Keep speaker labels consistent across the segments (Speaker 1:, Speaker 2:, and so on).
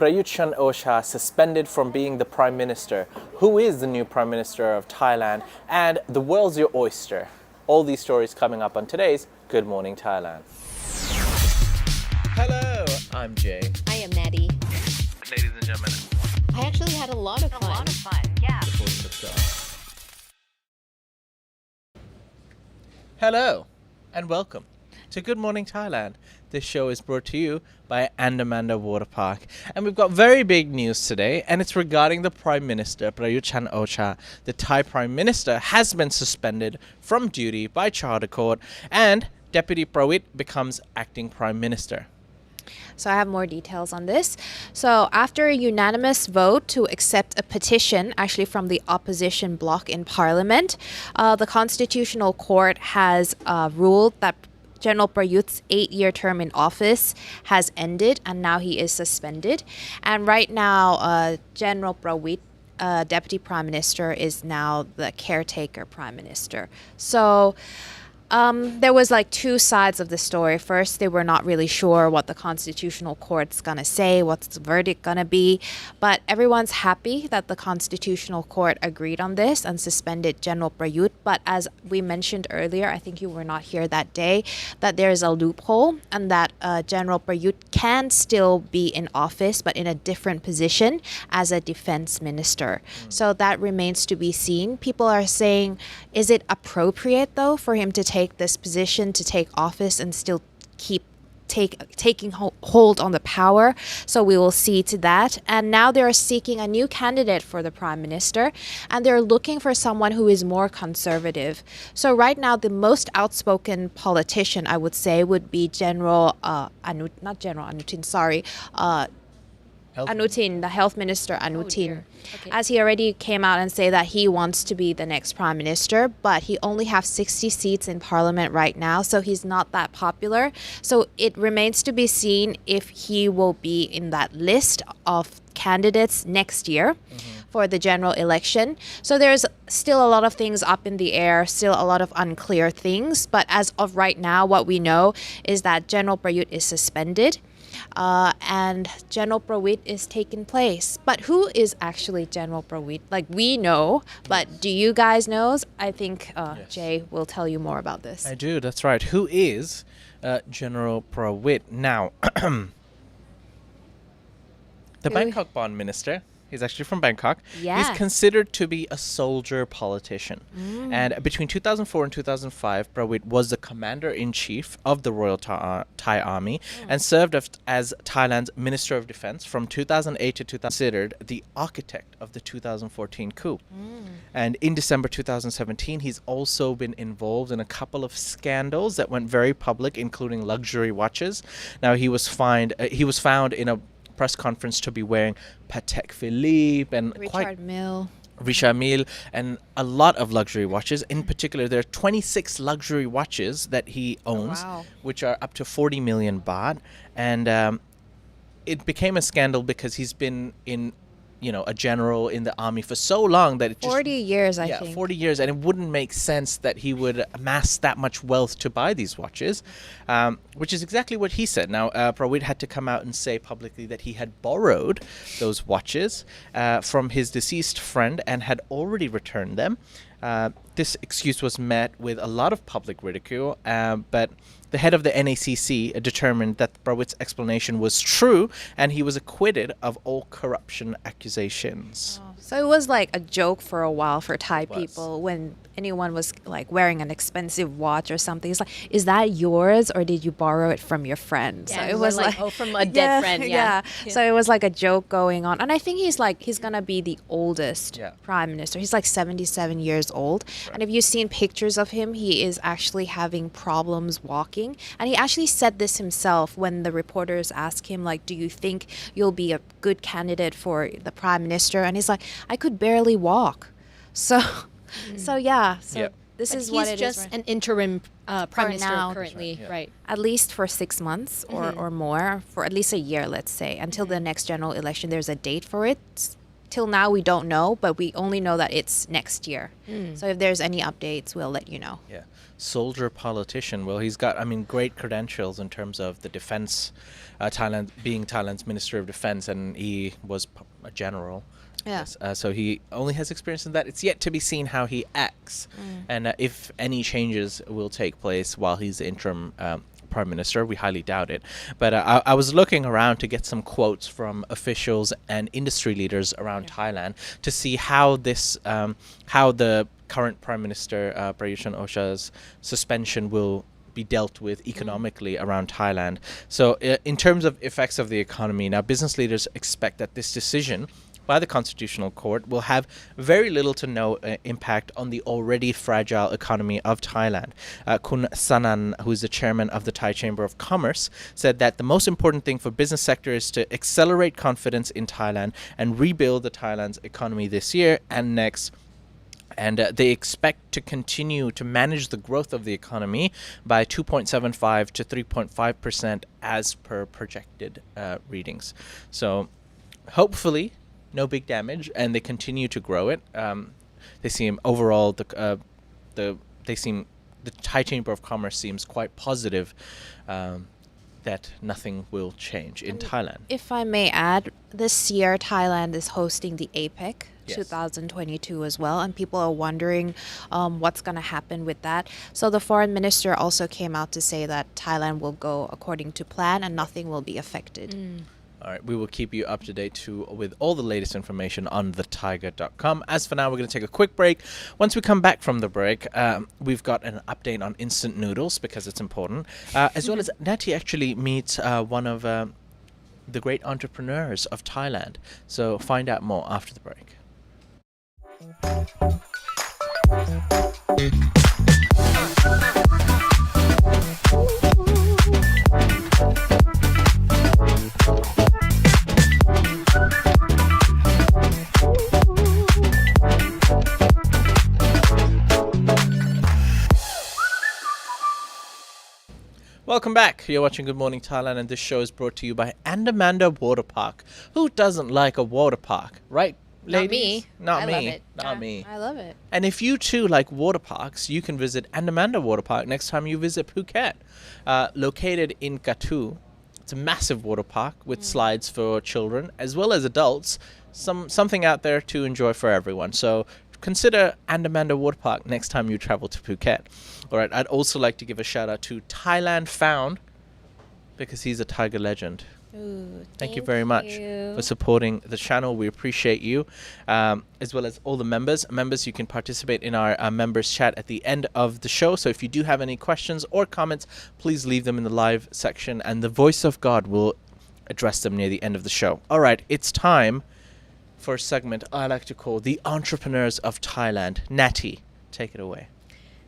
Speaker 1: Prayut chan-ocha suspended from being the Prime Minister. Who is the new Prime Minister of Thailand? And the world's your oyster. All these stories coming up on today's Good Morning Thailand. Hello, I'm Jay.
Speaker 2: I am Maddie.
Speaker 1: Ladies and gentlemen,
Speaker 2: I actually had a lot of fun.
Speaker 1: Hello and welcome to Good Morning Thailand. This show is brought to you by Andamanda Water Park. And we've got very big news today, and it's regarding the Prime Minister, Prayut chan-ocha. The Thai Prime Minister has been suspended from duty by Charter Court, and Deputy Prawit becomes acting Prime Minister.
Speaker 3: So I have more details on this. So after a unanimous vote to accept a petition actually from the opposition bloc in parliament, the Constitutional Court has ruled that General Prayut's 8-year term in office has ended and now he is suspended. And right now, General Prawit, Deputy Prime Minister, is now the caretaker Prime Minister. So there was like two sides of the story. First, they were not really sure what the Constitutional Court's gonna say, what's the verdict gonna be, but everyone's happy that the Constitutional Court agreed on this and suspended General Prayut. But as we mentioned earlier, I think you were not here that day, that there is a loophole and that General Prayut can still be in office but in a different position as a defense minister. So that remains to be seen. People are saying, is it appropriate though for him to take this position, to take office and still keep taking hold on the power? So we will see to that. And now they're seeking a new candidate for the Prime Minister, and they're looking for someone who is more conservative. So right now the most outspoken politician, I would say, would be Anutin, the health minister Anutin, as he already came out and say that he wants to be the next prime minister, but he only has 60 seats in parliament right now, so he's not that popular. So it remains to be seen if he will be in that list of candidates next year for the general election. So there's still a lot of things up in the air, still a lot of unclear things, but as of right now, what we know is that General Prayut is suspended. And General Prawit is taking place. But who is actually General Prawit? Like, we know, but do you guys know? I think
Speaker 1: Yes.
Speaker 3: Jay will tell you more about this.
Speaker 1: I do, that's right. Who is General Prawit? Now, the Bangkok bond minister, he's actually from Bangkok.
Speaker 3: Yeah.
Speaker 1: He's considered to be a soldier politician. And between 2004 and 2005, Prawit was the commander-in-chief of the Royal Thai Army and served as Thailand's Minister of Defense from 2008 to 2000. Considered the architect of the 2014 coup. And in December 2017, he's also been involved in a couple of scandals that went very public, including luxury watches. Now, he was found in a press conference to be wearing Patek Philippe and
Speaker 3: Richard
Speaker 1: Mille and a lot of luxury watches. In particular, there are 26 luxury watches that he owns, which are up to 40 million baht. And it became a scandal because he's been a general in the army for so long that it just
Speaker 3: 40 years, I think.
Speaker 1: 40 years, and it wouldn't make sense that he would amass that much wealth to buy these watches, which is exactly what he said. Now, Prawit had to come out and say publicly that he had borrowed those watches from his deceased friend and had already returned them. This excuse was met with a lot of public ridicule, but the head of the NACC determined that Prawit's explanation was true, and he was acquitted of all corruption accusations.
Speaker 3: So it was like a joke for a while for Thai people when anyone was like wearing an expensive watch or something. It's like, is that yours or did you borrow it from your friend?
Speaker 2: Yeah,
Speaker 3: so it was like,
Speaker 2: oh, from a dead friend. Yeah.
Speaker 3: So it was like a joke going on. And I think he's gonna be the oldest prime minister. He's like 77 years old.
Speaker 1: Right.
Speaker 3: And if you've seen pictures of him, he is actually having problems walking. And he actually said this himself when the reporters asked him, like, do you think you'll be a good candidate for the prime minister? And he's like, I could barely walk. So this is what it is.
Speaker 2: He's just an interim prime minister
Speaker 3: now.
Speaker 2: currently, right?
Speaker 3: At least for 6 months or more, for at least a year, let's say, until the next general election. There's a date for it. till now we don't know, but we only know that it's next year. So if there's any updates, we'll let you know.
Speaker 1: Yeah. Soldier politician. Well, he's got, great credentials in terms of the defense, being Thailand's Minister of Defense, and he was a general.
Speaker 3: Yeah.
Speaker 1: So he only has experience in that. It's yet to be seen how he acts and if any changes will take place while he's the interim Prime Minister. We highly doubt it. But I was looking around to get some quotes from officials and industry leaders around Thailand to see how how the current Prime Minister Prayut chan-ocha's suspension will be dealt with economically around Thailand. So in terms of effects of the economy, now business leaders expect that this decision by the Constitutional Court will have very little to no impact on the already fragile economy of Thailand. Kun Sanan, who is the chairman of the Thai Chamber of Commerce, said that the most important thing for business sector is to accelerate confidence in Thailand and rebuild the Thailand's economy this year and next. And they expect to continue to manage the growth of the economy by 2.75 to 3.5% as per projected readings. So hopefully no big damage, and they continue to grow it. They seem overall the Thai Chamber of Commerce seems quite positive that nothing will change in Thailand.
Speaker 3: If I may add, this year Thailand is hosting the APEC.
Speaker 1: Yes.
Speaker 3: 2022 as well, and people are wondering what's going to happen with that. So the foreign minister also came out to say that Thailand will go according to plan and nothing will be affected.
Speaker 1: All right, we will keep you up to date with all the latest information on thethaiger.com. As for now, we're going to take a quick break. Once we come back from the break, we've got an update on instant noodles because it's important, as well as Natty actually meets one of the great entrepreneurs of Thailand. So find out more after the break. Welcome back. You're watching Good Morning Thailand, and this show is brought to you by Andamanda Water Park. Who doesn't like a water park, right, ladies?
Speaker 2: Not me.
Speaker 1: Not
Speaker 2: I
Speaker 1: me.
Speaker 2: love it.
Speaker 1: Not me.
Speaker 3: I love it.
Speaker 1: And if you too like water parks, you can visit Andamanda Water Park next time you visit Phuket. Located in Katu. It's a massive water park with slides for children as well as adults. Something out there to enjoy for everyone. So consider Andamanda Water Park next time you travel to Phuket. All right, I'd also like to give a shout out to Thailand Found because he's a Tiger legend.
Speaker 3: Ooh,
Speaker 1: Thank you very much for supporting the channel. We appreciate you, as well as all the members. Members, you can participate in our members chat at the end of the show. So if you do have any questions or comments, please leave them in the live section, and the voice of God will address them near the end of the show. All right, it's time for a segment I like to call The Entrepreneurs of Thailand. Natty, take it away.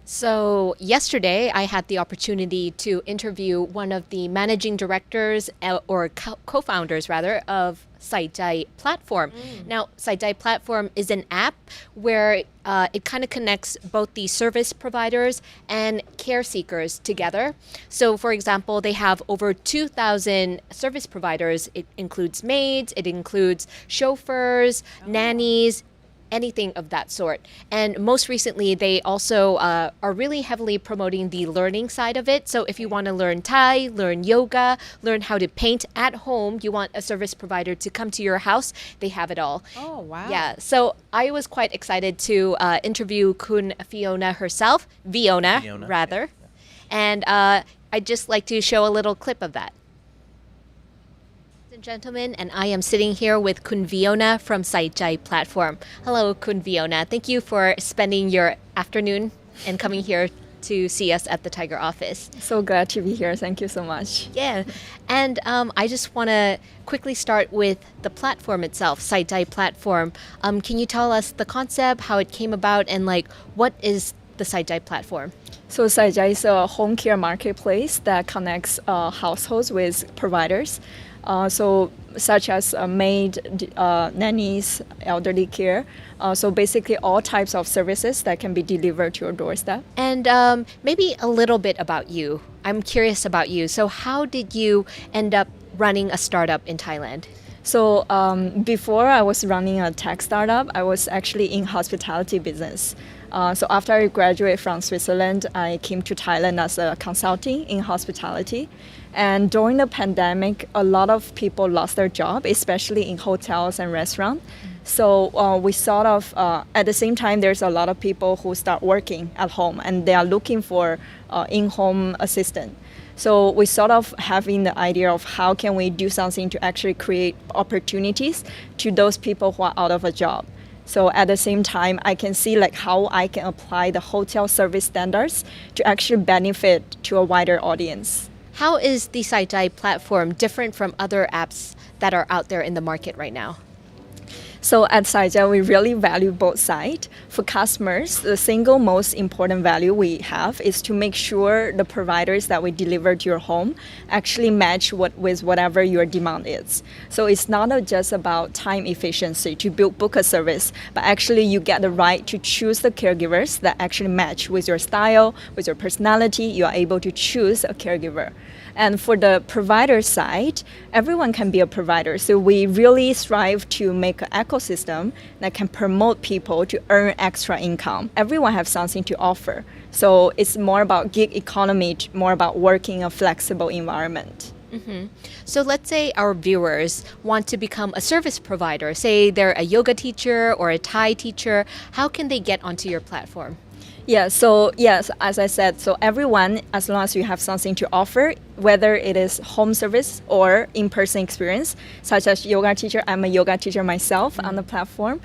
Speaker 2: So yesterday, I had the opportunity to interview one of the managing directors or co-founders rather of SAIJAI platform. Now, SAIJAI platform is an app where it kind of connects both the service providers and care seekers together. So, for example, they have over 2,000 service providers. It includes maids, it includes chauffeurs, nannies, anything of that sort. And most recently, they also are really heavily promoting the learning side of it. So if you want to learn Thai, learn yoga, learn how to paint at home, you want a service provider to come to your house, they have it all.
Speaker 3: Oh, wow.
Speaker 2: Yeah, so I was quite excited to interview Kun Fiona herself, Viona rather. And I'd just like to show a little clip of that. Gentlemen, and I am sitting here with Kun Viona from SAIJAI platform. Hello, Kun Viona. Thank you for spending your afternoon and coming here to see us at the Thaiger office.
Speaker 4: So glad to be here. Thank you so much.
Speaker 2: Yeah, and I just want to quickly start with the platform itself, SAIJAI platform. Can you tell us the concept, how it came about, and like what is the SAIJAI platform?
Speaker 4: So SAIJAI is a home care marketplace that connects households with providers. Such as maid, nannies, elderly care. So basically all types of services that can be delivered to your doorstep.
Speaker 2: And maybe a little bit about you. I'm curious about you. So how did you end up running a startup in Thailand?
Speaker 4: So before I was running a tech startup, I was actually in hospitality business. So after I graduated from Switzerland, I came to Thailand as a consulting in hospitality. And during the pandemic, a lot of people lost their job, especially in hotels and restaurants. So we sort of, at the same time, there's a lot of people who start working at home and they are looking for in-home assistant. So we sort of having the idea of how can we do something to actually create opportunities to those people who are out of a job. So at the same time, I can see like how I can apply the hotel service standards to actually benefit to a wider audience.
Speaker 2: How is the SAIJAI platform different from other apps that are out there in the market right now?
Speaker 4: So at SAIJAI, we really value both sides. For customers, the single most important value we have is to make sure the providers that we deliver to your home actually match with whatever your demand is. So it's not just about time efficiency to book a service, but actually you get the right to choose the caregivers that actually match with your style, with your personality. You are able to choose a caregiver. And for the provider side, everyone can be a provider. So we really strive to make an ecosystem that can promote people to earn extra income. Everyone has something to offer. So it's more about gig economy, more about working in a flexible environment.
Speaker 2: Mm-hmm. So let's say our viewers want to become a service provider. Say they're a yoga teacher or a Thai teacher. How can they get onto your platform?
Speaker 4: Yeah, so yes, as I said, so everyone, as long as you have something to offer, whether it is home service or in-person experience, such as yoga teacher, I'm a yoga teacher myself on the platform.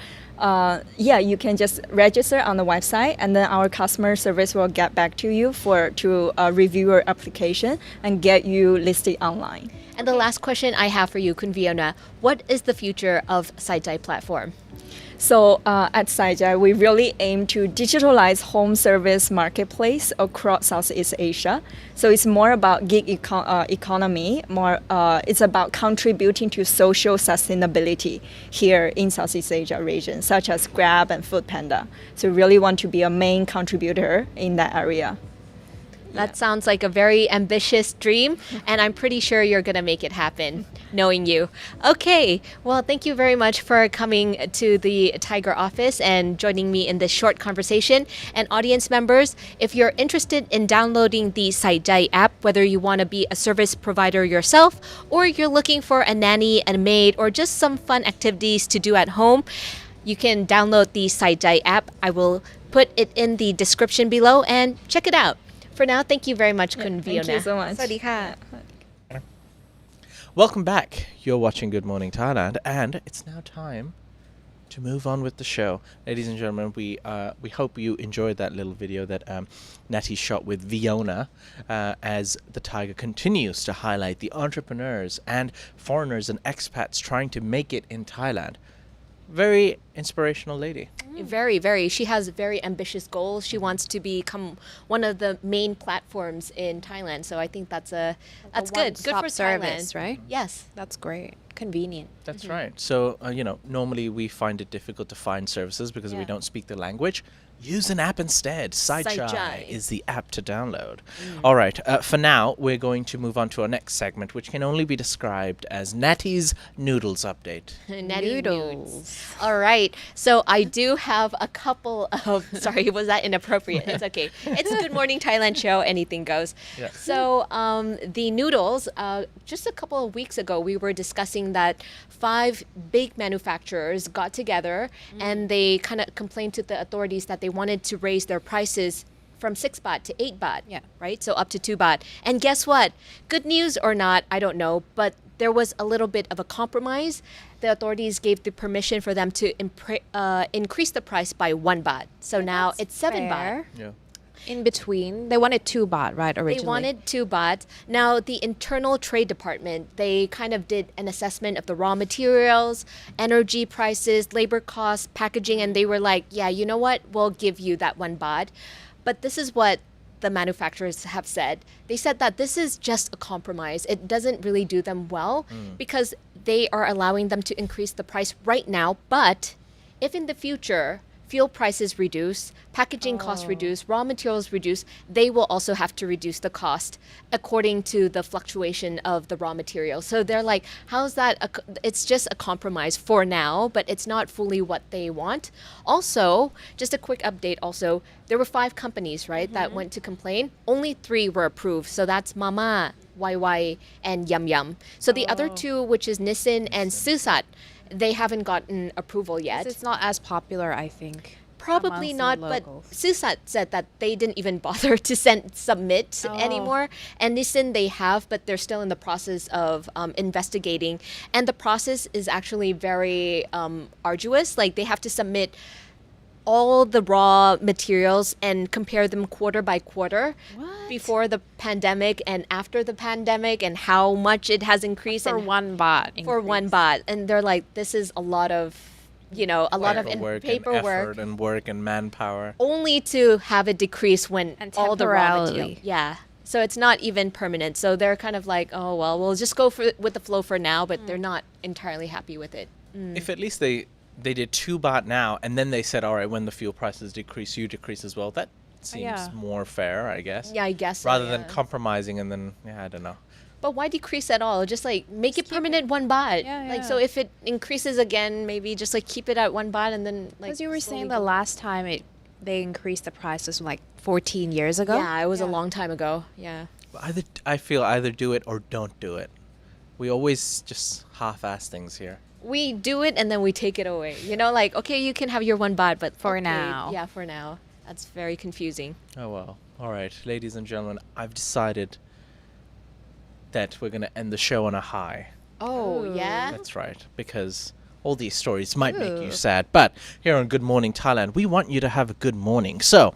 Speaker 4: You can just register on the website, and then our customer service will get back to you to review your application and get you listed online.
Speaker 2: And the last question I have for you, Kun Fiona, what is the future of SAIJAI platform?
Speaker 4: So at SAIJAI, we really aim to digitalize home service marketplace across Southeast Asia. So it's more about gig economy, it's about contributing to social sustainability here in Southeast Asia region, such as Grab and Foodpanda. So we really want to be a main contributor in that area.
Speaker 2: That sounds like a very ambitious dream, and I'm pretty sure you're going to make it happen, knowing you. Okay, well, thank you very much for coming to the Thaiger office and joining me in this short conversation. And audience members, if you're interested in downloading the SAIJAI app, whether you want to be a service provider yourself, or you're looking for a nanny and a maid, or just some fun activities to do at home, you can download the SAIJAI app. I will put it in the description below and check it out. For now, thank you very much, Kun Fiona.
Speaker 4: Thank you so much.
Speaker 2: สวัสดีค่ะ
Speaker 1: Welcome back. You're watching Good Morning Thailand, and it's now time to move on with the show. Ladies and gentlemen, we hope you enjoyed that little video that Natty shot with Fiona as the Thaiger continues to highlight the entrepreneurs and foreigners and expats trying to make it in Thailand. Very inspirational lady.
Speaker 2: Very, very. She has very ambitious goals. She wants to become one of the main platforms in Thailand. So I think that's good. Good for
Speaker 3: service,
Speaker 2: Thailand.
Speaker 3: right?
Speaker 2: Yes.
Speaker 3: That's great. Convenient.
Speaker 1: That's right. So, normally we find it difficult to find services because we don't speak the language. Use an app instead. SAIJAI is the app to download. All right. For now, we're going to move on to our next segment, which can only be described as Natty's Noodles Update.
Speaker 2: Natty
Speaker 3: Noodles.
Speaker 2: All right. So I do have a couple of, sorry, was that inappropriate? It's okay. It's a Good Morning Thailand show. Anything goes.
Speaker 1: Yeah.
Speaker 2: So the noodles, just a couple of weeks ago, we were discussing that 5 big manufacturers got together and they kind of complained to the authorities that they wanted to raise their prices from 6 baht to 8 baht.
Speaker 3: Yeah.
Speaker 2: Right? So up to 2 baht. And guess what? Good news or not, I don't know, but there was a little bit of a compromise. The authorities gave the permission for them to increase the price by 1 baht. So now it's 7 baht.
Speaker 1: Yeah.
Speaker 3: In between, they wanted 2 baht, right, originally?
Speaker 2: They wanted 2 baht. Now, the Internal Trade Department, they kind of did an assessment of the raw materials, energy prices, labor costs, packaging, and they were like, yeah, you know what? We'll give you that 1 baht. But this is what the manufacturers have said. They said that this is just a compromise. It doesn't really do them well because they are allowing them to increase the price right now. But if in the future fuel prices reduce, packaging costs reduce, raw materials reduce, they will also have to reduce the cost according to the fluctuation of the raw materials. So they're like, how's that? It's just a compromise for now, but it's not fully what they want. Also, just a quick update also, there were 5 companies, right, that went to complain. Only 3 were approved. So that's Mama, YY, and Yum Yum. So the other 2, which is Nissin and Susat, they haven't gotten approval yet.
Speaker 3: It's not as popular, I think.
Speaker 2: Probably
Speaker 3: amongst
Speaker 2: not,
Speaker 3: the
Speaker 2: but
Speaker 3: locals.
Speaker 2: Susat said that they didn't even bother to submit anymore. And Nissan they have, but they're still in the process of investigating. And the process is actually very arduous. Like they have to submit all the raw materials and compare them quarter by quarter before the pandemic and after the pandemic and how much it has increased
Speaker 3: For
Speaker 2: and
Speaker 3: 1 baht.
Speaker 2: for 1 baht. And they're like, this is a lot of, a lot of paperwork
Speaker 1: and effort and work and manpower.
Speaker 2: only to have it decrease when
Speaker 3: And
Speaker 2: all the raw material.
Speaker 3: temporarily.
Speaker 2: Yeah. So it's not even permanent. So they're kind of like, oh, well, we'll just go with the flow for now, but they're not entirely happy with it.
Speaker 1: If at least they did 2 baht now, and then they said, all right, when the fuel prices decrease, you decrease as well. That seems
Speaker 3: Yeah.
Speaker 1: more fair, I guess.
Speaker 2: Yeah, I guess so,
Speaker 1: Rather than
Speaker 2: yeah.
Speaker 1: compromising and then, I don't know.
Speaker 2: But why decrease at all? Just like make it permanent 1 baht.
Speaker 3: Yeah,
Speaker 2: Like
Speaker 3: yeah.
Speaker 2: so if it increases again, maybe just like keep it at 1 baht and then like
Speaker 3: Because you were
Speaker 2: slowly
Speaker 3: saying
Speaker 2: go-
Speaker 3: the last time they increased the prices like 14 years ago.
Speaker 2: Yeah, it was a long time ago. Yeah.
Speaker 1: I feel either do it or don't do it. We always just half-ass things here.
Speaker 2: We do it and then we take it away. Like, okay, you can have your 1 baht, but
Speaker 3: For
Speaker 2: okay,
Speaker 3: now.
Speaker 2: Yeah, for now. That's very confusing.
Speaker 1: Oh, well. All right, ladies and gentlemen, I've decided that we're going to end the show on a high.
Speaker 2: Oh,
Speaker 3: Ooh.
Speaker 2: yeah?
Speaker 1: That's right, because all these stories might make you
Speaker 3: Ooh.
Speaker 1: sad. But here on Good Morning Thailand, we want you to have a good morning. So,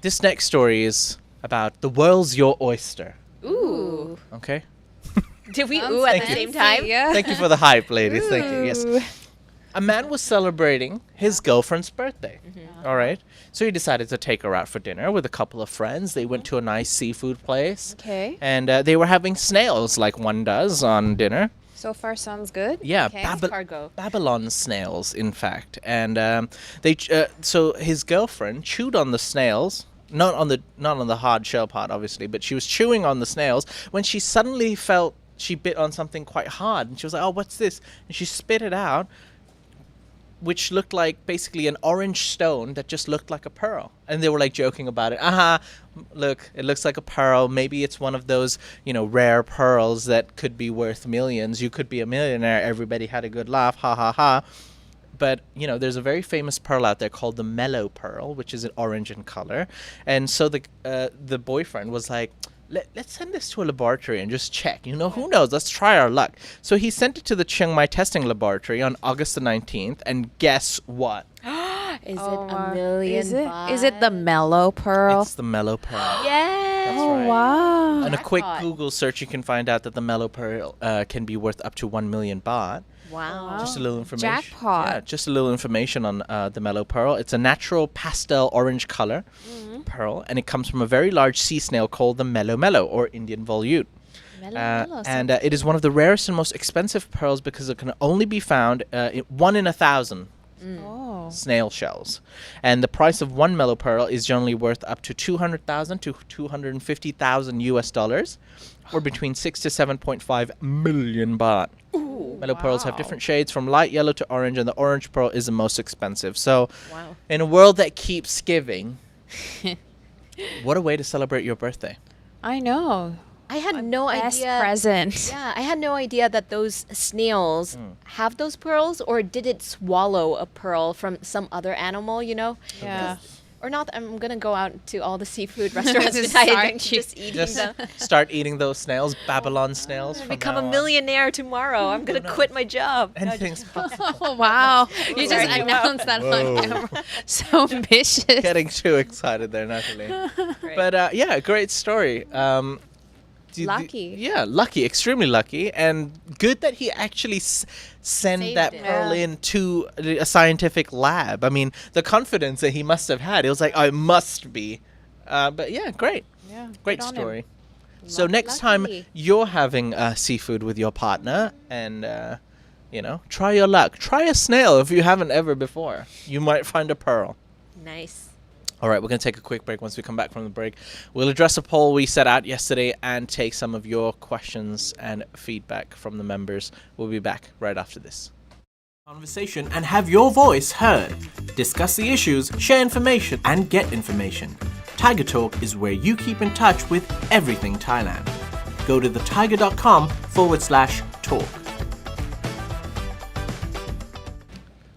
Speaker 1: this next story is about the world's your oyster.
Speaker 2: Ooh.
Speaker 1: Okay?
Speaker 2: Did we
Speaker 3: Sounds
Speaker 2: ooh at the
Speaker 3: fancy,
Speaker 2: same time?
Speaker 3: Yeah.
Speaker 1: Thank you for the hype, ladies. Thank you. Yes.
Speaker 3: Ooh.
Speaker 1: A man was celebrating his girlfriend's birthday. All right. So he decided to take her out for dinner with a couple of friends. They went to a nice seafood place.
Speaker 3: Okay.
Speaker 1: And they were having snails like one does on dinner.
Speaker 3: So far sounds good.
Speaker 1: Yeah,
Speaker 3: Okay.
Speaker 2: Cargo.
Speaker 1: Babylon snails, in fact. And so his girlfriend chewed on the snails. Not on the hard shell part, obviously, but she was chewing on the snails when she suddenly felt she bit on something quite hard. And she was like, oh, what's this? And she spit it out, which looked like basically an orange stone that just looked like a pearl. And they were like joking about it. Look, it looks like a pearl. Maybe it's one of those, rare pearls that could be worth millions. You could be a millionaire. Everybody had a good laugh. Ha ha ha. But, there's a very famous pearl out there called the mellow pearl, which is an orange in color. And so the boyfriend was like, let's send this to a laboratory and just check. Who knows? Let's try our luck. So he sent it to the Chiang Mai testing laboratory on August the 19th. And guess what?
Speaker 2: Is
Speaker 3: Oh,
Speaker 2: it a million
Speaker 3: Is it?
Speaker 2: baht?
Speaker 3: Is it the mellow pearl?
Speaker 1: It's the mellow pearl.
Speaker 2: Yes.
Speaker 1: That's
Speaker 3: Oh
Speaker 1: right.
Speaker 3: wow.
Speaker 1: On a quick
Speaker 2: Jackpot.
Speaker 1: Google search, you can find out that the mellow pearl can be worth up to 1 million baht.
Speaker 2: Wow.
Speaker 1: Just a little information.
Speaker 3: Jackpot.
Speaker 1: Yeah, just a little information on the mellow pearl. It's a natural pastel orange color pearl, and it comes from a very large sea snail called the mellow or Indian volute.
Speaker 3: Mellow,
Speaker 1: And it is one of the rarest and most expensive pearls because it can only be found 1 in 1,000
Speaker 3: Oh.
Speaker 1: snail shells. And the price of 1 mellow pearl is generally worth up to 200,000 to 250,000 US dollars, or between 6 to 7.5 million baht. Mellow pearls have different shades from light yellow to orange, and the orange pearl is the most expensive. So,
Speaker 2: Wow.
Speaker 1: in a world that keeps giving, what a way to celebrate your birthday.
Speaker 3: I know.
Speaker 2: I had no
Speaker 3: Best
Speaker 2: idea.
Speaker 3: present.
Speaker 2: Yeah, I had no idea that those snails have those pearls, or did it swallow a pearl from some other animal,
Speaker 3: Yeah.
Speaker 2: Or not. I'm going to go out to all the seafood restaurants
Speaker 3: Just
Speaker 2: tonight
Speaker 3: start
Speaker 2: and just eating
Speaker 1: Just
Speaker 2: them.
Speaker 1: start eating those snails, Babylon snails. From
Speaker 2: Become
Speaker 1: now
Speaker 2: a
Speaker 1: on.
Speaker 2: millionaire tomorrow. I'm going to quit my job.
Speaker 1: Anything's possible.
Speaker 3: Oh wow. You just
Speaker 2: Sorry.
Speaker 3: announced that
Speaker 1: Whoa.
Speaker 3: on camera. So ambitious.
Speaker 1: Getting too excited there, Natalie.
Speaker 2: Great.
Speaker 1: But yeah, great story.
Speaker 3: Lucky.
Speaker 1: Yeah, lucky, extremely lucky, and good that he actually sent
Speaker 2: Saved
Speaker 1: that
Speaker 2: it.
Speaker 1: pearl
Speaker 3: Yeah.
Speaker 1: into a scientific lab. I mean, the confidence that he must have had. It was like, it must be. But yeah, great.
Speaker 3: Yeah.
Speaker 1: Great
Speaker 3: good on him.
Speaker 1: story. So next time
Speaker 3: Lucky.
Speaker 1: you're having seafood with your partner and You know, try your luck. Try a snail if you haven't ever before. You might find a pearl.
Speaker 2: Nice.
Speaker 1: All right, we're going to take a quick break. Once we come back from the break, we'll address a poll we set out yesterday and take some of your questions and feedback from the members. We'll be back right after this. Conversation and have your voice heard. Discuss the issues, share information, and get information. Thaiger Talk is where you keep in touch with everything Thailand. Go to thethaiger.com/talk.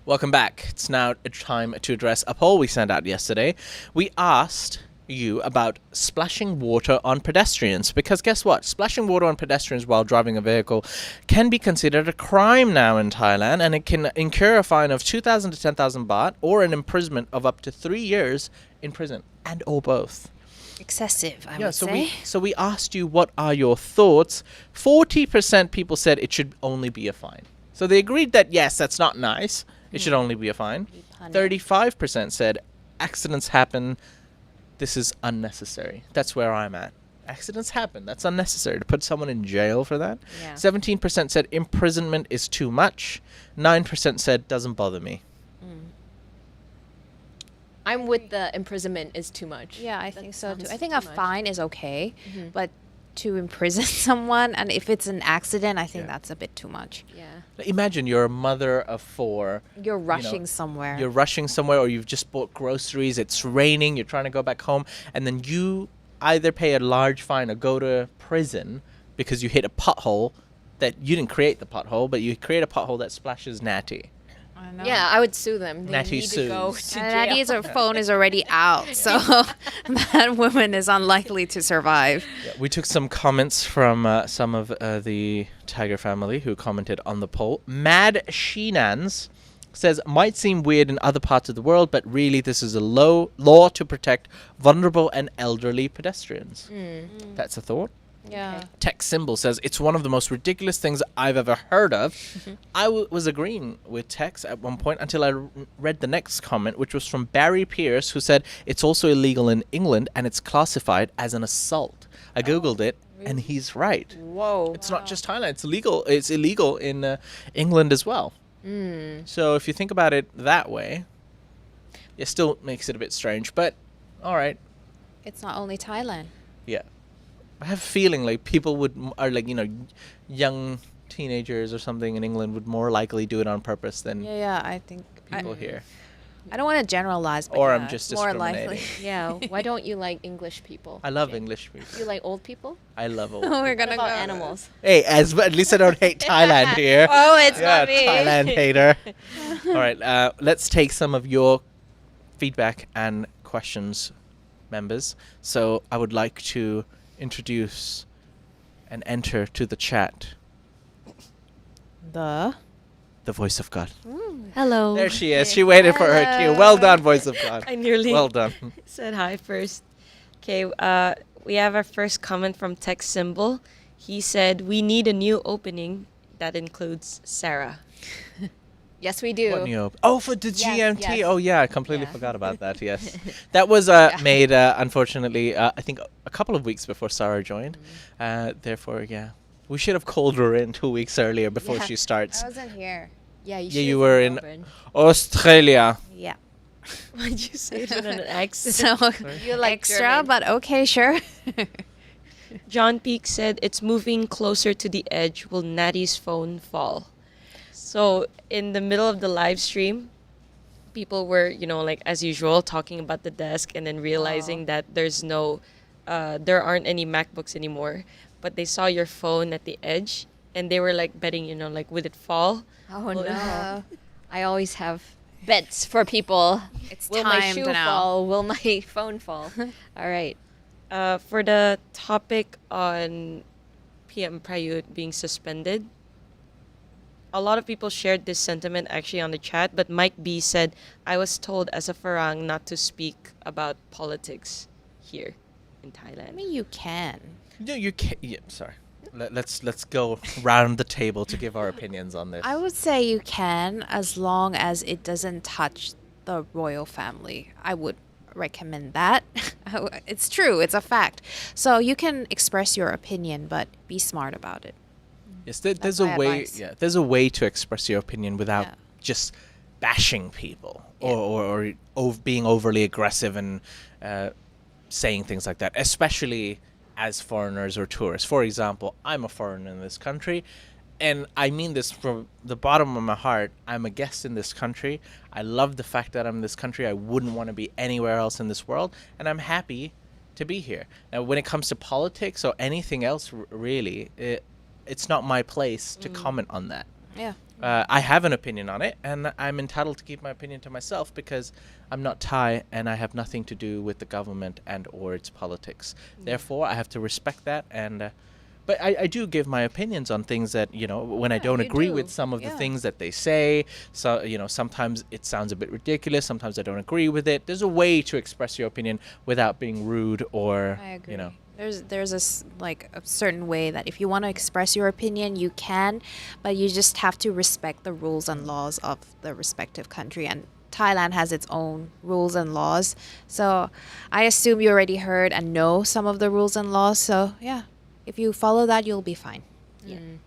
Speaker 1: Welcome back. It's now time to address a poll we sent out yesterday. We asked you about splashing water on pedestrians because guess what? Splashing water on pedestrians while driving a vehicle can be considered a crime now in Thailand, and it can incur a fine of 2,000 to 10,000 baht or an imprisonment of up to 3 years in prison, and or both.
Speaker 3: Excessive, I would
Speaker 1: so
Speaker 3: say.
Speaker 1: we asked you what are your thoughts. 40% people said it should only be a fine. So they agreed that yes, that's not nice. It should only be a fine. 35% said accidents happen. This is unnecessary. That's where I'm at. Accidents happen. That's unnecessary. To put someone in jail for that.
Speaker 2: Yeah.
Speaker 1: 17% said imprisonment is too much. 9% said doesn't bother me.
Speaker 2: I'm with the imprisonment is too much.
Speaker 3: Yeah, I think so too.
Speaker 2: sounds
Speaker 3: I think
Speaker 2: too
Speaker 3: a
Speaker 2: much.
Speaker 3: fine is okay, but to imprison someone, and if it's an accident, I think
Speaker 1: Yeah.
Speaker 3: that's a bit too much.
Speaker 2: Yeah.
Speaker 1: Imagine you're a mother of 4.
Speaker 3: You're rushing somewhere.
Speaker 1: You're rushing somewhere, or you've just bought groceries. It's raining. You're trying to go back home, and then you either pay a large fine or go to prison because you hit a pothole that you didn't create the pothole, but you create a pothole that splashes Natty.
Speaker 3: I know.
Speaker 2: Yeah, I would sue them. They
Speaker 1: Natty
Speaker 2: need to go
Speaker 1: sues.
Speaker 2: to
Speaker 3: And
Speaker 2: jail.
Speaker 3: Natty's phone is already out, so that woman is unlikely to survive.
Speaker 1: Yeah, we took some comments from some of the Tiger family who commented on the poll. Mad Sheenans says, might seem weird in other parts of the world, but really this is a law to protect vulnerable and elderly pedestrians. That's a thought.
Speaker 3: Yeah.
Speaker 1: Tech Symbol says, it's one of the most ridiculous things I've ever heard of. I was agreeing with Tex at one point until I read the next comment, which was from Barry Pierce, who said, it's also illegal in England and it's classified as an assault. I Googled it, and he's right.
Speaker 2: Whoa.
Speaker 1: It's not just Thailand. It's illegal. It's illegal in England as well. So if you think about it that way, it still makes it a bit strange. But all right,
Speaker 3: It's not only Thailand.
Speaker 1: yeah. I have a feeling like people are like, you know, young teenagers or something in England would more likely do it on purpose than
Speaker 3: Yeah, I think.
Speaker 1: people here.
Speaker 3: I don't want to generalize, but
Speaker 1: Or
Speaker 3: yeah,
Speaker 1: I'm just
Speaker 3: more
Speaker 1: discriminating.
Speaker 3: likely.
Speaker 2: Yeah. Why don't you like English people?
Speaker 1: I love English people.
Speaker 2: You like old people?
Speaker 1: I love old.
Speaker 3: We're
Speaker 2: What
Speaker 3: gonna
Speaker 2: about
Speaker 3: go.
Speaker 2: animals?
Speaker 1: Hey, at least I don't hate Thailand here.
Speaker 3: Oh, it's
Speaker 1: Yeah,
Speaker 3: not me.
Speaker 1: Thailand hater. All right, let's take some of your feedback and questions, members. So I would like to introduce and enter to the chat
Speaker 3: The.
Speaker 1: the voice of God.
Speaker 5: Hello.
Speaker 1: There she is. She waited for her cue. Well done, voice of God.
Speaker 5: I nearly
Speaker 1: Well done.
Speaker 5: said hi first. Okay, we have our first comment from Tech Symbol. He said, we need a new opening that includes Sarah.
Speaker 2: Yes, we do.
Speaker 1: What new oh, for the
Speaker 2: Yes,
Speaker 1: GMT.
Speaker 2: yes.
Speaker 1: Oh, yeah, I completely
Speaker 2: Yeah.
Speaker 1: forgot about that. Yes, that was made unfortunately. I think a couple of weeks before Sarah joined. Therefore, yeah, we should have called her in 2 weeks earlier before
Speaker 2: Yeah.
Speaker 1: she starts.
Speaker 3: I wasn't here.
Speaker 2: Yeah,
Speaker 1: Yeah, you were in Australia.
Speaker 3: Yeah.
Speaker 5: Why'd you say it with an accent?
Speaker 3: So
Speaker 2: You like
Speaker 3: extra,
Speaker 2: German.
Speaker 3: but okay, sure.
Speaker 5: John Peak said, it's moving closer to the edge. Will Natty's phone fall? So in the middle of the live stream, people were, you know, like as usual, talking about the desk and then realizing that there aren't any MacBooks anymore. But they saw your phone at the edge and they were like betting, you know, like would it fall?
Speaker 2: Oh no.
Speaker 3: Uh,
Speaker 2: I always have bets for people.
Speaker 3: It's
Speaker 2: Will my
Speaker 3: timed
Speaker 2: shoe
Speaker 3: now.
Speaker 2: fall? Will my phone fall? All right.
Speaker 5: For the topic on PM Prayut being suspended, a lot of people shared this sentiment actually on the chat, but Mike B said, I was told as a Farang not to speak about politics here in Thailand.
Speaker 3: I mean, you can.
Speaker 1: No, you can't. Yeah, sorry. Let's go round the table to give our opinions on this.
Speaker 3: I would say you can as long as it doesn't touch the royal family. I would recommend that. It's true, it's a fact. So you can express your opinion, but be smart about it.
Speaker 1: Yes,
Speaker 3: That's
Speaker 1: there's a
Speaker 3: my
Speaker 1: way.
Speaker 3: advice.
Speaker 1: Yeah, there's a way to express your opinion without
Speaker 3: Yeah.
Speaker 1: just bashing people
Speaker 3: Yeah.
Speaker 1: or being overly aggressive and saying things like that, especially as foreigners or tourists. For example, I'm a foreigner in this country, and I mean this from the bottom of my heart. I'm a guest in this country. I love the fact that I'm in this country. I wouldn't want to be anywhere else in this world, and I'm happy to be here. Now, when it comes to politics or anything else, really, it's not my place to comment on that.
Speaker 3: Yeah.
Speaker 1: I have an opinion on it, and I'm entitled to keep my opinion to myself because I'm not Thai and I have nothing to do with the government and or its politics. Therefore, I have to respect that. And but I do give my opinions on things that, you know, when I don't
Speaker 3: you
Speaker 1: agree
Speaker 3: do.
Speaker 1: with some of the
Speaker 3: Yeah.
Speaker 1: things that they say. So, you know, sometimes it sounds a bit ridiculous. Sometimes I don't agree with it. There's a way to express your opinion without being rude or,
Speaker 3: I agree.
Speaker 1: you know.
Speaker 3: There's like a certain way that if you want to express your opinion, you can, but you just have to respect the rules and laws of the respective country. And Thailand has its own rules and laws. So I assume you already heard and know some of the rules and laws. So yeah, if you follow that, you'll be fine.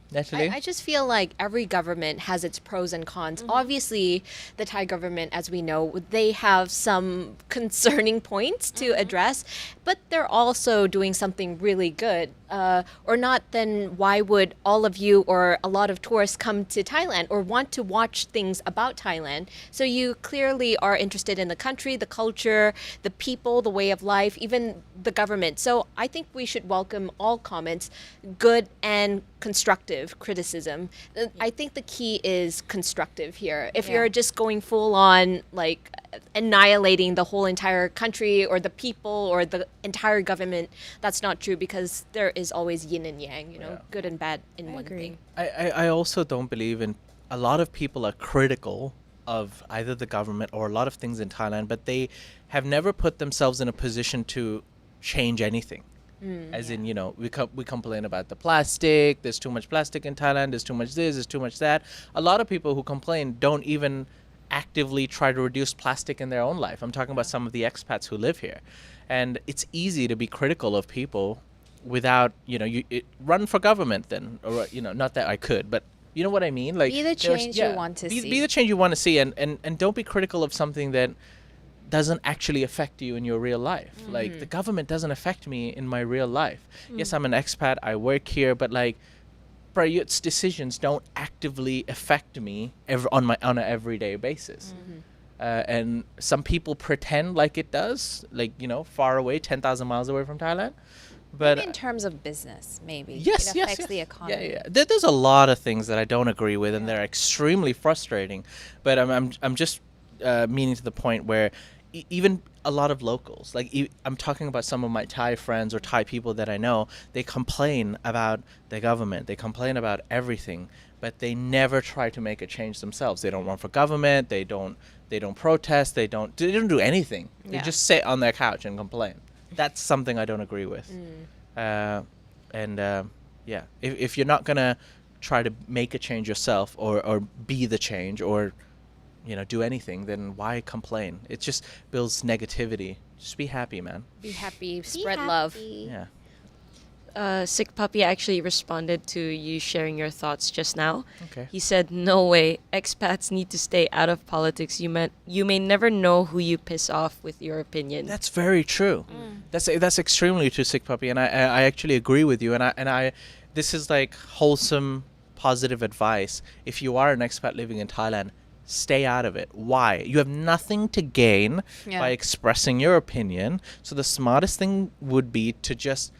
Speaker 1: Natalie?
Speaker 2: I just feel like every government has its pros and cons. Obviously, the Thai government, as we know, they have some concerning points to address, but they're also doing something really good. Or not, then why would all of you or a lot of tourists come to Thailand or want to watch things about Thailand? So you clearly are interested in the country, the culture, the people, the way of life, even the government. So I think we should welcome all comments, good and constructive criticism. I think the key is constructive here. If you're just going full on, like annihilating the whole entire country or the people or the entire government, that's not true because there is always yin and yang, you know,
Speaker 1: Yeah.
Speaker 2: good and bad in one
Speaker 3: agree.
Speaker 2: thing.
Speaker 1: I also don't believe in a lot of people are critical of either the government or a lot of things in Thailand, but they have never put themselves in a position to change anything. As in, you know, we complain about the plastic, there's too much plastic in Thailand, there's too much this, there's too much that. A lot of people who complain don't even actively try to reduce plastic in their own life. I'm talking about some of the expats who live here. And it's easy to be critical of people without, you know, run for government then, or, you know, not that I could, but you know what I mean? Like
Speaker 3: Be the
Speaker 1: there's-
Speaker 3: change you want to
Speaker 1: be
Speaker 3: see.
Speaker 1: the change you want to see, and don't be critical of something that doesn't actually affect you in your real life. Like the government doesn't affect me in my real life. Yes, I'm an expat, I work here, but like Prayut's decisions don't actively affect me on an everyday basis. And some people pretend like it does, like, you know, far away, 10,000 miles away from Thailand. But
Speaker 3: Maybe in terms of business, maybe.
Speaker 1: yes,
Speaker 3: it
Speaker 1: yes,
Speaker 3: affects
Speaker 1: yes.
Speaker 3: the economy.
Speaker 1: Yeah. There's a lot of things that I don't agree with, and they're extremely frustrating. But I'm just meaning to the point where even a lot of locals, like I'm talking about some of my Thai friends or Thai people that I know, they complain about the government, they complain about everything, but they never try to make a change themselves. They don't run for government, they don't protest, they don't do anything. They
Speaker 3: Yeah.
Speaker 1: just sit on their couch and complain. That's something I don't agree with. Yeah, if you're not gonna try to make a change yourself or be the change or, you know, do anything, then why complain? It just builds negativity. Just be happy, man.
Speaker 2: Be happy, spread love.
Speaker 1: Yeah.
Speaker 5: Sick Puppy actually responded to you sharing your thoughts just now.
Speaker 1: Okay.
Speaker 5: He said, "No way, expats need to stay out of politics. You may never know who you piss off with your opinion."
Speaker 1: That's very true. That's extremely true, Sick Puppy, and I actually agree with you. And I this is like wholesome, positive advice. If you are an expat living in Thailand, stay out of it. Why? You have nothing to gain
Speaker 3: Yeah.
Speaker 1: by expressing your opinion. So the smartest thing would be to just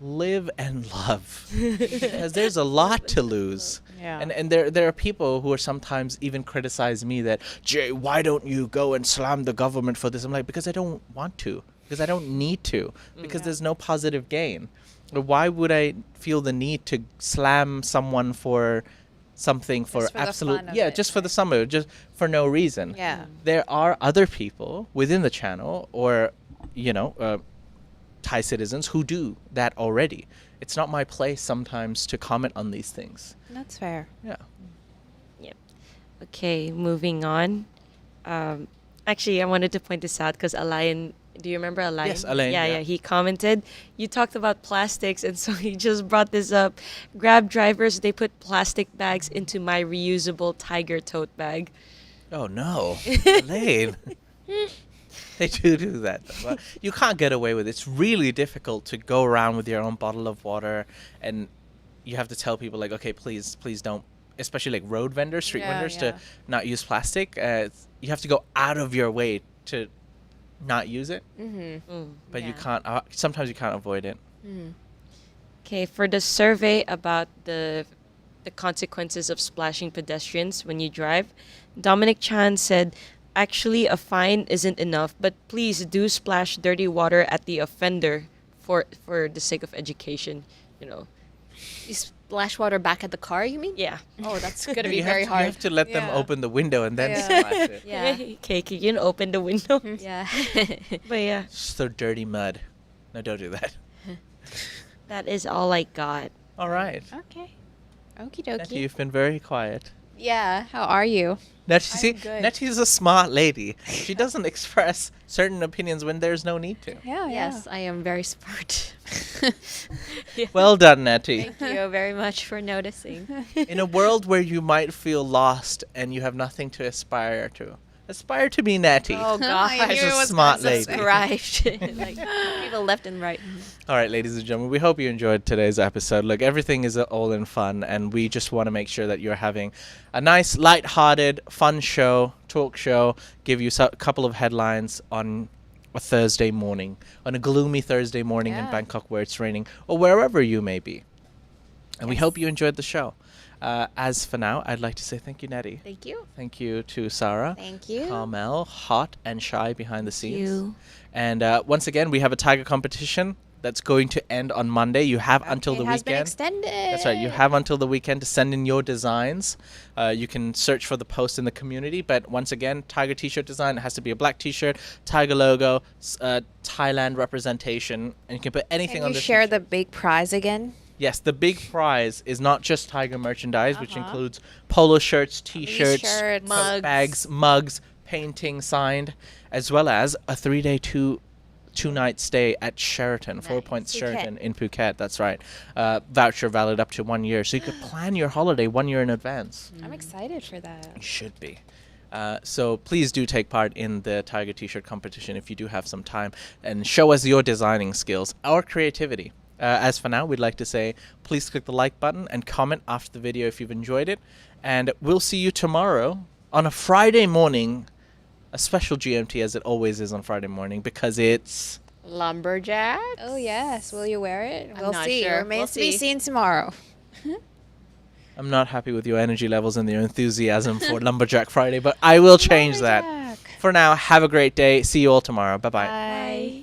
Speaker 1: live and love, because there's a lot to lose.
Speaker 3: Yeah.
Speaker 1: And there are people who are sometimes even criticize me that, Jay, why don't you go and slam the government for this? I'm like, because I don't want to, because I don't need to, because there's no positive gain. Why would I feel the need to slam someone for something for
Speaker 3: Just for the
Speaker 1: absolute
Speaker 3: fun of
Speaker 1: yeah
Speaker 3: it,
Speaker 1: just for the summer, just for no reason?
Speaker 3: Yeah.
Speaker 1: There are other people within the channel or, you know, Thai citizens who do that already. It's not my place sometimes to comment on these things.
Speaker 3: That's fair.
Speaker 1: Yeah.
Speaker 5: Yep. Okay, moving on. Actually, I wanted to point this out because Alain Do you remember Alain?
Speaker 1: Yes, Alain,
Speaker 5: Yeah,
Speaker 1: yeah.
Speaker 5: yeah. He commented, you talked about plastics, and so he just brought this up. Grab drivers, they put plastic bags into my reusable Tiger tote bag.
Speaker 1: Oh no, Elaine. They do that. Well, you can't get away with it. It's really difficult to go around with your own bottle of water, and you have to tell people like, okay, please don't. Especially like road vendors, street vendors, to not use plastic. You have to go out of your way to not use it. But you can't. Sometimes you can't avoid it.
Speaker 5: Okay, for the survey about the consequences of splashing pedestrians when you drive, Dominic Chan said, actually a fine isn't enough, but please do splash dirty water at the offender for the sake of education, you know.
Speaker 2: You splash water back at the car, you mean?
Speaker 5: Yeah.
Speaker 2: Oh, that's going to be
Speaker 1: You
Speaker 2: very
Speaker 1: You
Speaker 2: hard.
Speaker 1: have to let them
Speaker 3: Yeah.
Speaker 1: open the window and then
Speaker 3: Yeah.
Speaker 1: splash it.
Speaker 2: Yeah.
Speaker 5: Okay, can you open the window?
Speaker 2: Yeah.
Speaker 5: But yeah,
Speaker 1: So dirty mud. No, don't do that.
Speaker 5: that is all I got.
Speaker 1: All right.
Speaker 3: Okay. Okie
Speaker 1: Nettie,
Speaker 3: dokie.
Speaker 1: you've been very quiet.
Speaker 2: Yeah.
Speaker 3: How are you?
Speaker 1: Nettie, see,
Speaker 2: good.
Speaker 1: Nettie's a smart lady. She doesn't express certain opinions when there's no need to.
Speaker 3: Yeah,
Speaker 2: Yes, I am very smart.
Speaker 1: Well done, Nettie.
Speaker 2: Thank you very much for noticing.
Speaker 1: In a world where you might feel lost and you have nothing to aspire to be Nettie.
Speaker 2: Oh gosh,
Speaker 3: I knew
Speaker 1: She's
Speaker 3: it
Speaker 1: a
Speaker 3: was
Speaker 1: smart
Speaker 3: gonna
Speaker 1: lady.
Speaker 3: say.
Speaker 2: subscribed. Like people left and right.
Speaker 1: All right, ladies and gentlemen, we hope you enjoyed today's episode. Look, everything is all in fun, and we just want to make sure that you're having a nice, light-hearted, fun talk show, give you a couple of headlines on a Thursday morning, on a gloomy Thursday morning in
Speaker 3: Yeah.
Speaker 1: Bangkok where it's raining, or wherever you may be. And we hope you enjoyed the show. As for now, I'd like to say thank you, Nettie.
Speaker 2: Thank you.
Speaker 1: Thank you to Sarah.
Speaker 3: Thank you.
Speaker 1: Carmel, hot and shy behind the scenes.
Speaker 5: you.
Speaker 1: And once again, we have a Tiger competition that's going to end on Monday. You have until the
Speaker 3: It has been
Speaker 1: weekend.
Speaker 3: extended.
Speaker 1: That's right. You have until the weekend to send in your designs. You can search for the post in the community. But once again, Tiger t-shirt design. It has to be a black t-shirt, Tiger logo, Thailand representation, and you can put anything
Speaker 3: Can
Speaker 1: on
Speaker 3: you
Speaker 1: this.
Speaker 3: share the big prize again?
Speaker 1: Yes, the big prize is not just Tiger merchandise, which includes polo shirts, t-shirts,
Speaker 3: T-shirts.
Speaker 2: Mugs.
Speaker 1: bags, mugs, painting signed, as well as a 3-day, two-night stay at Sheraton, Four
Speaker 2: Nice.
Speaker 1: Points
Speaker 3: Phuket.
Speaker 1: Sheraton in Phuket. That's right. Voucher valid up to 1 year, so you could plan your holiday 1 year in advance.
Speaker 3: I'm excited for that.
Speaker 1: You should be. So please do take part in the Tiger T-shirt competition if you do have some time, and show us your designing skills, our creativity. As for now, we'd like to say, please click the like button and comment after the video if you've enjoyed it. And we'll see you tomorrow on a Friday morning, a special GMT as it always is on Friday morning, because it's...
Speaker 2: Lumberjack.
Speaker 3: Oh yes, will you wear it?
Speaker 2: I'm
Speaker 3: We'll
Speaker 2: not
Speaker 3: see.
Speaker 2: sure.
Speaker 3: Remains
Speaker 2: We'll
Speaker 3: to be
Speaker 2: see.
Speaker 3: seen tomorrow.
Speaker 1: I'm not happy with your energy levels and your enthusiasm for Lumberjack Friday, but I will change that.
Speaker 3: Lumberjack.
Speaker 1: For now, have a great day. See you all tomorrow. Bye-bye.
Speaker 3: Bye.